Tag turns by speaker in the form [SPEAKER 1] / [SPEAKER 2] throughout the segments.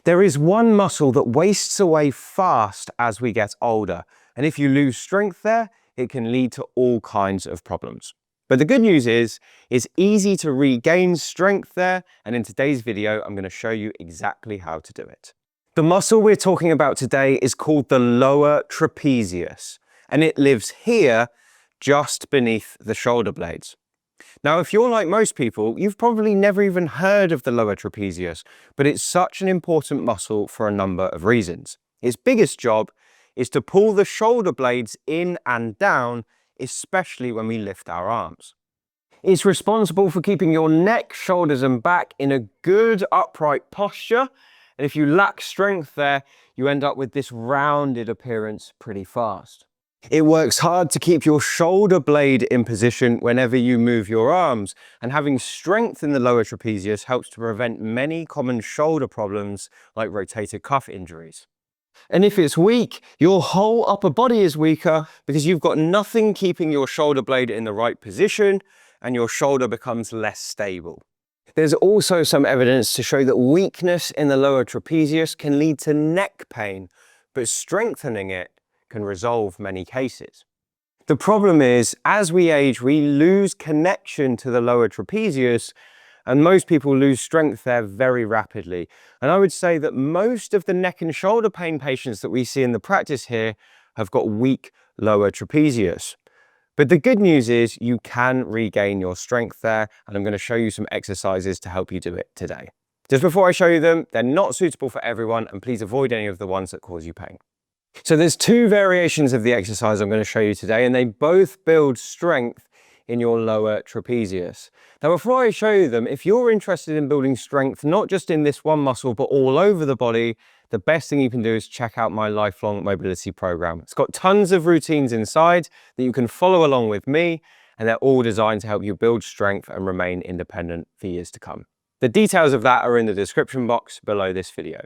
[SPEAKER 1] There is one muscle that wastes away fast as we get older, and if you lose strength there, it can lead to all kinds of problems. But the good news is, it's easy to regain strength there, and in today's video, I'm going to show you exactly how to do it. The muscle we're talking about today is called the lower trapezius, and it lives here just beneath the shoulder blades. Now, if you're like most people, you've probably never even heard of the lower trapezius, but it's such an important muscle for a number of reasons. Its biggest job is to pull the shoulder blades in and down, especially when we lift our arms. It's responsible for keeping your neck, shoulders, and back in a good upright posture. And if you lack strength there, you end up with this rounded appearance pretty fast. It works hard to keep your shoulder blade in position whenever you move your arms, and having strength in the lower trapezius helps to prevent many common shoulder problems like rotator cuff injuries. And if it's weak, your whole upper body is weaker because you've got nothing keeping your shoulder blade in the right position, and your shoulder becomes less stable. There's also some evidence to show that weakness in the lower trapezius can lead to neck pain, but strengthening it can resolve many cases. The problem is, as we age, we lose connection to the lower trapezius, and most people lose strength there very rapidly. And I would say that most of the neck and shoulder pain patients that we see in the practice here have got weak lower trapezius. But the good news is you can regain your strength there, and I'm going to show you some exercises to help you do it today. Just before I show you them, they're not suitable for everyone, and please avoid any of the ones that cause you pain. So there's two variations of the exercise I'm going to show you today, and they both build strength in your lower trapezius. Now, before I show you them, if you're interested in building strength, not just in this one muscle, but all over the body, the best thing you can do is check out my lifelong mobility program. It's got tons of routines inside that you can follow along with me, and they're all designed to help you build strength and remain independent for years to come. The details of that are in the description box below this video.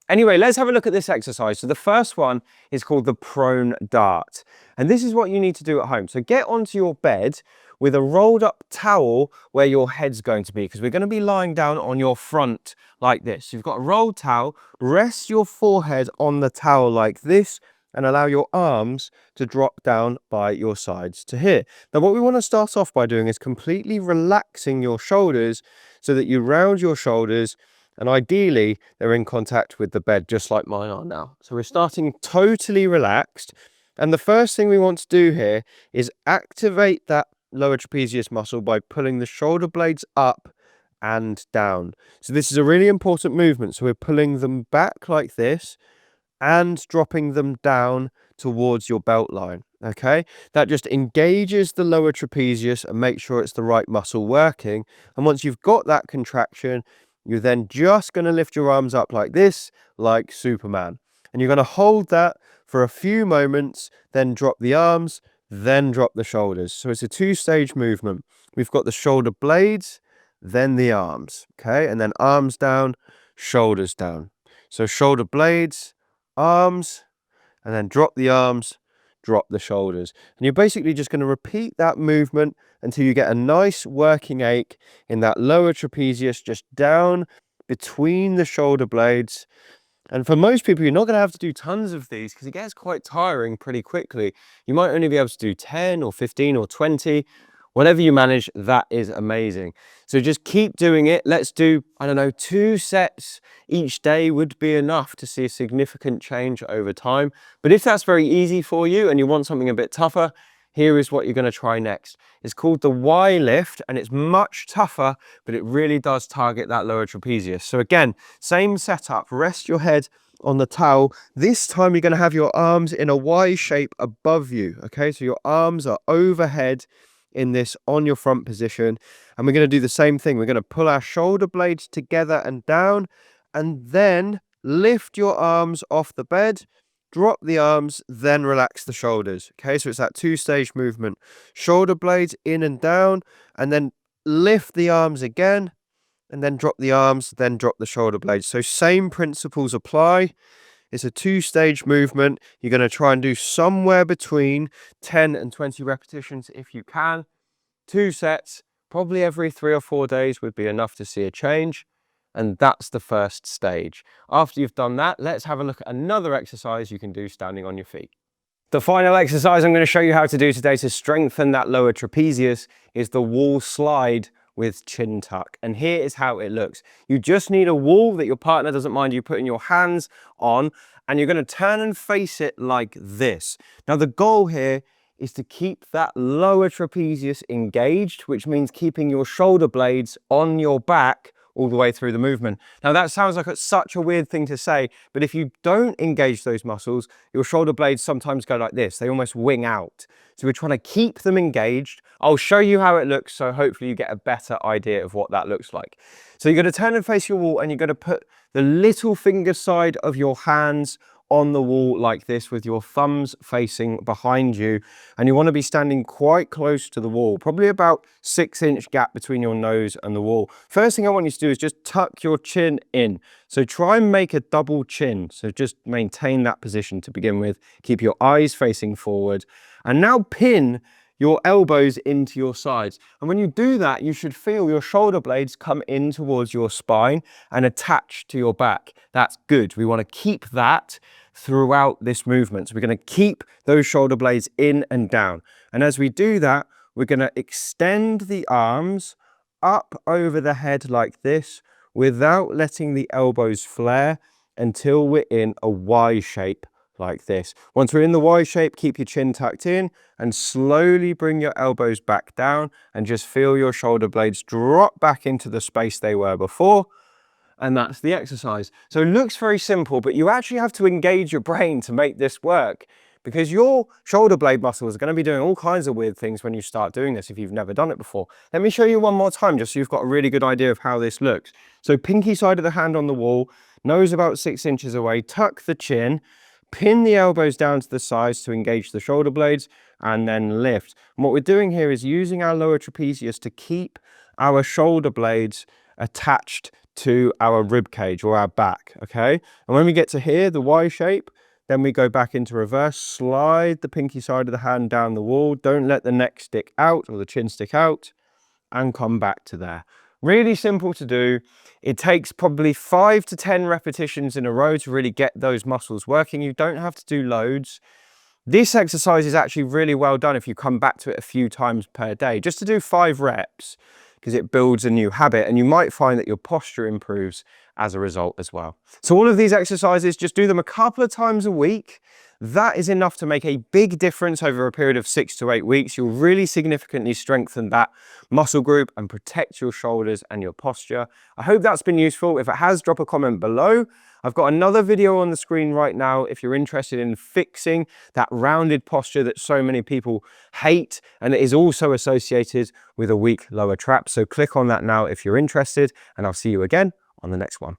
[SPEAKER 1] Anyway, let's have a look at this exercise. So the first one is called the prone dart. And this is what you need to do at home. So get onto your bed with a rolled up towel where your head's going to be, because we're going to be lying down on your front like this. So you've got a rolled towel, rest your forehead on the towel like this, and allow your arms to drop down by your sides to here. Now, what we want to start off by doing is completely relaxing your shoulders so that you round your shoulders, and ideally they're in contact with the bed just like mine are now. So we're starting totally relaxed, and the first thing we want to do here is activate that lower trapezius muscle by pulling the shoulder blades up and down. So this is a really important movement. So we're pulling them back like this and dropping them down towards your belt line. Okay, that just engages the lower trapezius and makes sure it's the right muscle working. And once you've got that contraction, you're then just going to lift your arms up like this, like Superman. And you're going to hold that for a few moments, then drop the arms, then drop the shoulders. So it's a two-stage movement. We've got the shoulder blades, then the arms, okay? And then arms down, shoulders down. So shoulder blades, arms, and then drop the arms, drop the shoulders. And you're basically just going to repeat that movement until you get a nice working ache in that lower trapezius, just down between the shoulder blades. And for most people, you're not going to have to do tons of these because it gets quite tiring pretty quickly. You might only be able to do 10 or 15 or 20. Whatever you manage, that is amazing. So just keep doing it. Let's do, I don't know, 2 sets each day would be enough to see a significant change over time. But if that's very easy for you and you want something a bit tougher, here is what you're going to try next. It's called the Y lift, and it's much tougher, but it really does target that lower trapezius. So again, same setup, rest your head on the towel. This time you're going to have your arms in a Y shape above you. Okay, so your arms are overhead in this on your front position, and we're going to do the same thing. We're going to pull our shoulder blades together and down, and then lift your arms off the bed, drop the arms, then relax the shoulders. Okay, so it's that two-stage movement. Shoulder blades in and down, and then lift the arms again, and then drop the arms, then drop the shoulder blades. So same principles apply. It's a two-stage movement. You're going to try and do somewhere between 10 and 20 repetitions if you can. 2 sets, probably every 3 or 4 days would be enough to see a change. And that's the first stage. After you've done that, let's have a look at another exercise you can do standing on your feet. The final exercise I'm going to show you how to do today to strengthen that lower trapezius is the wall slide with chin tuck. And here is how it looks. You just need a wall that your partner doesn't mind you putting your hands on, and you're going to turn and face it like this. Now the goal here is to keep that lower trapezius engaged, which means keeping your shoulder blades on your back all the way through the movement. Now that sounds like it's such a weird thing to say, but if you don't engage those muscles, your shoulder blades sometimes go like this. They almost wing out. So we're trying to keep them engaged. I'll show you how it looks, so hopefully you get a better idea of what that looks like. So you're going to turn and face your wall, and you're going to put the little finger side of your hands on the wall like this with your thumbs facing behind you, and you want to be standing quite close to the wall, probably about 6-inch gap between your nose and the wall. First thing I want you to do is just tuck your chin in. So try and make a double chin. So just maintain that position to begin with. Keep your eyes facing forward, and now pin your elbows into your sides. And when you do that, you should feel your shoulder blades come in towards your spine and attach to your back. That's good. We want to keep that throughout this movement. So we're going to keep those shoulder blades in and down. And as we do that, we're going to extend the arms up over the head like this without letting the elbows flare until we're in a Y shape like this. Once we're in the Y shape, keep your chin tucked in and slowly bring your elbows back down and just feel your shoulder blades drop back into the space they were before. And that's the exercise. So it looks very simple, but you actually have to engage your brain to make this work, because your shoulder blade muscles are going to be doing all kinds of weird things when you start doing this if you've never done it before. Let me show you one more time just so you've got a really good idea of how this looks. So pinky side of the hand on the wall, nose about 6 inches away, tuck the chin, pin the elbows down to the sides to engage the shoulder blades, and then lift. And what we're doing here is using our lower trapezius to keep our shoulder blades attached to our rib cage or our back, okay? And when we get to here, the Y shape, then we go back into reverse, slide the pinky side of the hand down the wall, don't let the neck stick out or the chin stick out, and come back to there. Really simple to do. It takes probably 5 to 10 repetitions in a row to really get those muscles working. You don't have to do loads. This exercise is actually really well done if you come back to it a few times per day, just to do 5 reps, because it builds a new habit, and you might find that your posture improves as a result as well. So all of these exercises, just do them a couple of times a week. That is enough to make a big difference over a period of 6 to 8 weeks. You'll really significantly strengthen that muscle group and protect your shoulders and your posture. I hope that's been useful. If it has, drop a comment below. I've got another video on the screen right now if you're interested in fixing that rounded posture that so many people hate, and it is also associated with a weak lower trap. So click on that now if you're interested, and I'll see you again on the next one.